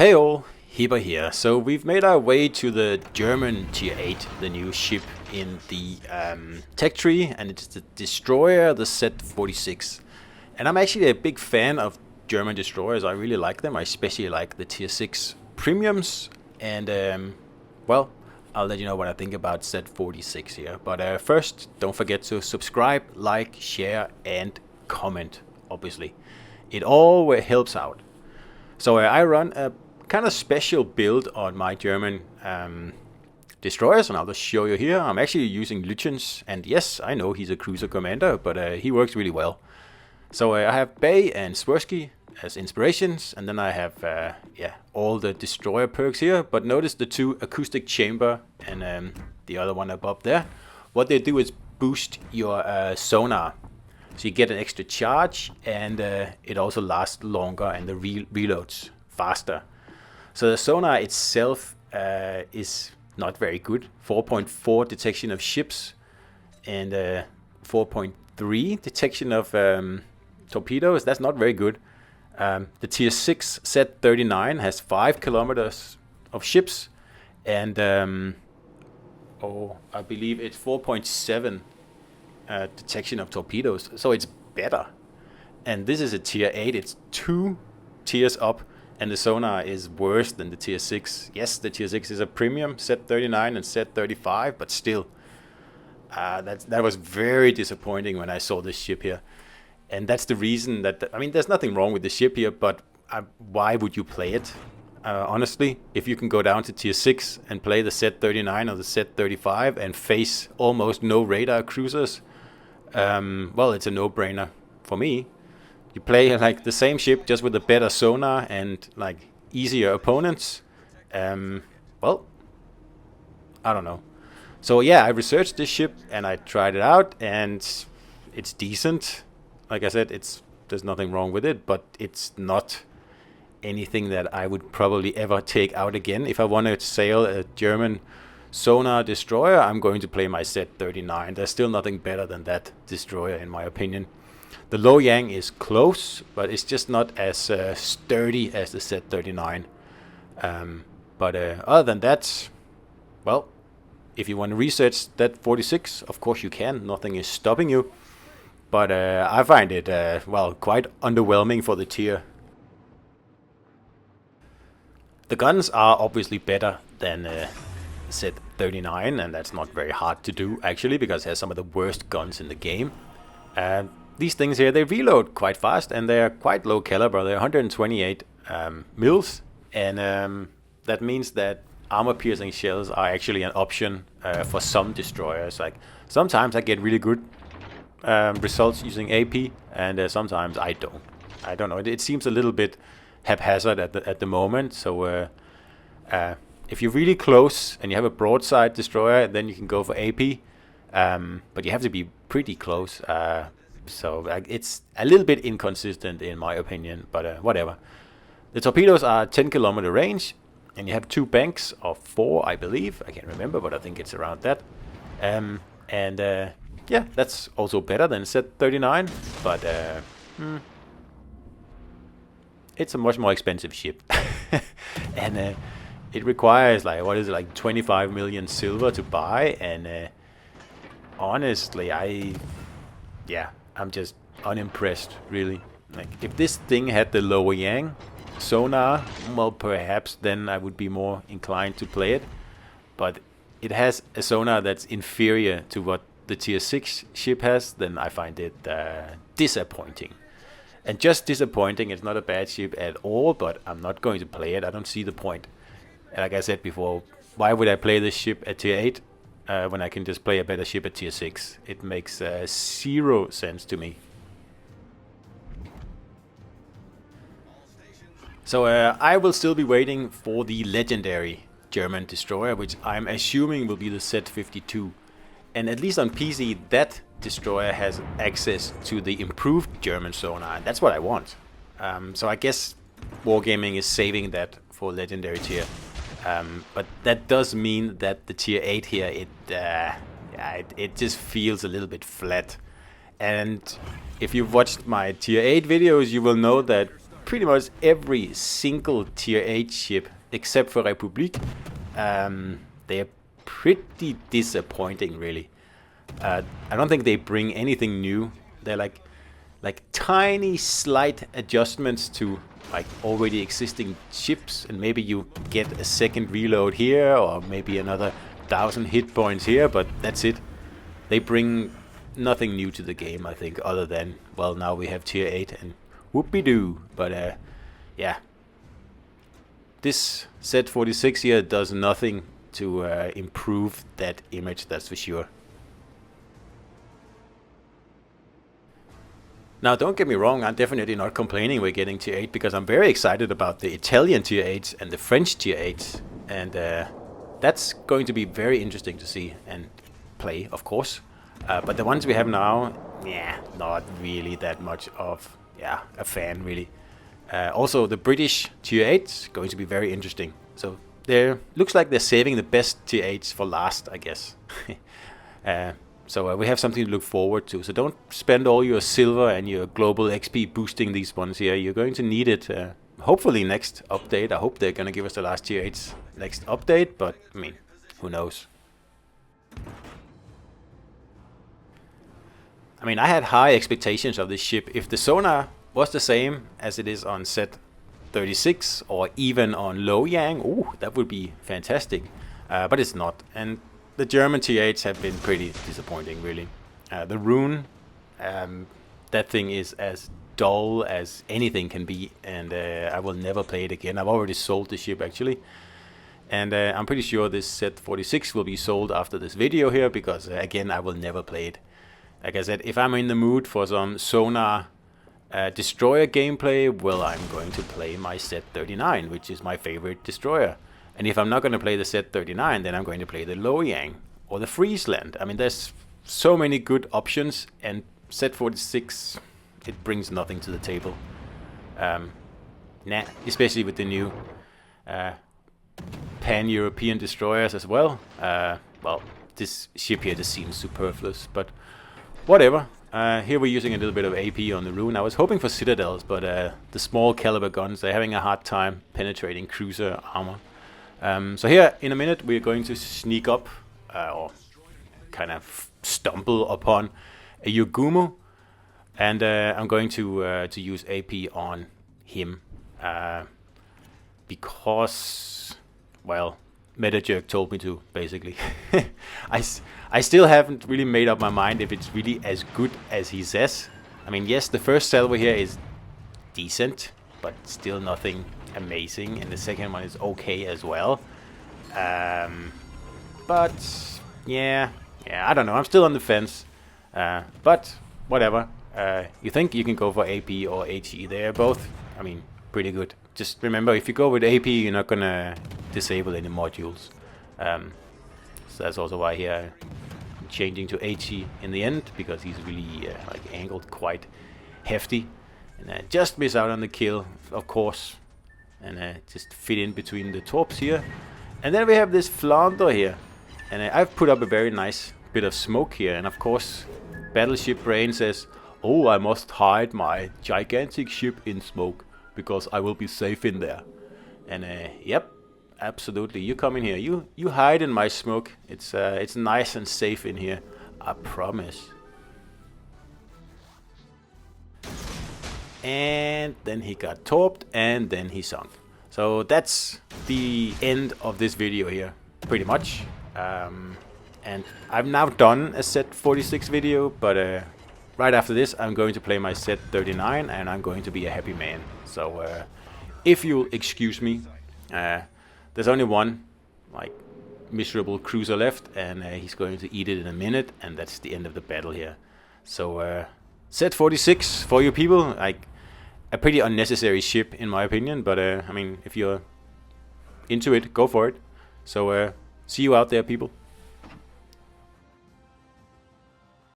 Hey all, Hipper here. So we've made our way to the German Tier 8, the new ship in the tech tree, and it's the destroyer, the Z-46. And I'm actually a big fan of German destroyers. I really like them. I especially like the Tier 6 premiums. And well, I'll let you know what I think about Z-46 here. But first, don't forget to subscribe, like, share, and comment, obviously. It all helps out. So I run a kind of special build on my German destroyers, and I'll just show you here. I'm actually using Lütjens, and yes, I know he's a cruiser commander, but he works really well. So I have Bay and Swirsky as inspirations, and then I have all the destroyer perks here. But notice the two acoustic chamber and the other one above there. What they do is boost your sonar. So you get an extra charge, and it also lasts longer, and the reloads faster. So the sonar itself is not very good. 4.4 detection of ships, and 4.3 detection of torpedoes. That's not very good. The Tier 6 Z-39 has 5 kilometers of ships, and I believe it's 4.7 detection of torpedoes, so it's better. And this is a Tier 8, it's 2 tiers up, and the sonar is worse than the Tier 6. Yes, the Tier 6 is a premium, Z-39 and Z-35, but still, that was very disappointing when I saw this ship here. And that's the reason that, I mean, there's nothing wrong with the ship here, but why would you play it? Honestly, if you can go down to Tier 6 and play the Z-39 or the Z-35 and face almost no radar cruisers, well, it's a no-brainer for me. You play like the same ship just with a better sonar and like easier opponents. Well, I don't know. So yeah, I researched this ship and I tried it out, and it's decent. Like I said, there's nothing wrong with it, but it's not anything that I would probably ever take out again. If I want to sail a German sonar destroyer, I'm going to play my Z-39. There's still nothing better than that destroyer, in my opinion. The Low Yang is close, but it's just not as sturdy as the Z-39. But other than that, well, if you want to research that 46, of course you can. Nothing is stopping you. But I find it, well, quite underwhelming for the tier. The guns are obviously better than Z-39, and that's not very hard to do, actually, because it has some of the worst guns in the game. These things here, they reload quite fast, and they're quite low caliber. They're 128 mils, and that means that armor-piercing shells are actually an option for some destroyers. Like, sometimes I get really good results using AP, and sometimes I don't. I don't know. It seems a little bit haphazard at the moment. So if you're really close and you have a broadside destroyer, then you can go for AP. But you have to be pretty close. So it's a little bit inconsistent in my opinion. But whatever. The torpedoes are 10 kilometer range, and you have 2 banks of 4, I believe. I can't remember, but I think it's around that. Yeah, that's also better than Z-39, but it's a much more expensive ship. And it requires, like, what is it, like 25 million silver to buy, and honestly, I'm just unimpressed, really. Like, if this thing had the Lower Yang sonar, well, perhaps then I would be more inclined to play it, but it has a sonar that's inferior to what the Tier 6 ship has, then I find it disappointing. And just disappointing. It's not a bad ship at all, but I'm not going to play it. I don't see the point. And like I said before, why would I play this ship at Tier 8 when I can just play a better ship at Tier 6? It makes 0 sense to me. So I will still be waiting for the legendary German destroyer, which I'm assuming will be the Z-52. And at least on PC, that destroyer has access to the improved German sonar, and that's what I want. So I guess Wargaming is saving that for legendary tier. But that does mean that the tier 8 here, it just feels a little bit flat. And if you've watched my tier 8 videos, you will know that pretty much every single tier 8 ship except for Republic. They're pretty disappointing, really. I don't think they bring anything new. They're like tiny slight adjustments to like already existing ships, and maybe you get a second reload here or maybe another 1,000 hit points here, but that's it. They bring nothing new to the game, I think, other than, well, now we have tier 8 and whoopie-doo. But yeah, this Z-46 here does nothing to improve that image, that's for sure. Now, don't get me wrong, I'm definitely not complaining we're getting tier 8, because I'm very excited about the Italian tier 8s and the French tier 8s, and that's going to be very interesting to see and play, of course. But the ones we have now, yeah, not really that much of, yeah, a fan, really. Also, the British tier 8s going to be very interesting. So, looks like they're saving the best tier 8s for last, I guess. So we have something to look forward to. So don't spend all your silver and your global XP boosting these ones here. You're going to need it. Hopefully next update. I hope they're going to give us the last tier 8s next update. But, I mean, who knows? I mean, I had high expectations of this ship. If the sonar was the same as it is on Z-46 or even on Loyang, ooh, that would be fantastic. But it's not. And the German T8s have been pretty disappointing, really. The rune, that thing is as dull as anything can be, and I will never play it again. I've already sold the ship, actually. And I'm pretty sure this Z-46 will be sold after this video here, because, again, I will never play it. Like I said, if I'm in the mood for some Sonar destroyer gameplay, well, I'm going to play my Z-39, which is my favorite destroyer. And if I'm not going to play the Z-39, then I'm going to play the Loyang or the Friesland. I mean, there's so many good options, and Z-46, it brings nothing to the table. Nah, especially with the new pan-European destroyers as well. Well, this ship here just seems superfluous, but whatever. Here we're using a little bit of AP on the rune. I was hoping for citadels, but the small caliber guns, they're having a hard time penetrating cruiser armor. So here, in a minute, we're going to sneak up, or kind of stumble upon a Yugumo, and I'm going to use AP on him, because, well, MetaJerk told me to, basically. I still haven't really made up my mind if it's really as good as he says. I mean, yes, the first salvo here is decent, but still nothing amazing, and the second one is okay as well. But yeah, I don't know. I'm still on the fence. But whatever. You think you can go for AP or HE? They're both, I mean, pretty good. Just remember, if you go with AP, you're not gonna disable any modules. So that's also why here I'm changing to HE in the end, because he's really like angled quite hefty, and just miss out on the kill, of course. And just fit in between the torps here. And then we have this flounder here. And I've put up a very nice bit of smoke here. And of course, Battleship Brain says, oh, I must hide my gigantic ship in smoke, because I will be safe in there. And yep, absolutely. You come in here. You hide in my smoke. It's nice and safe in here. I promise. And then he got torped, and then he sunk. So that's the end of this video here, pretty much. And I've now done a Z-46 video, but right after this I'm going to play my Z-39, and I'm going to be a happy man. So if you'll excuse me, there's only one like miserable cruiser left, and he's going to eat it in a minute, and that's the end of the battle here. So Z-46 for you people, like a pretty unnecessary ship in my opinion, but I mean, if you're into it, go for it. So see you out there, people.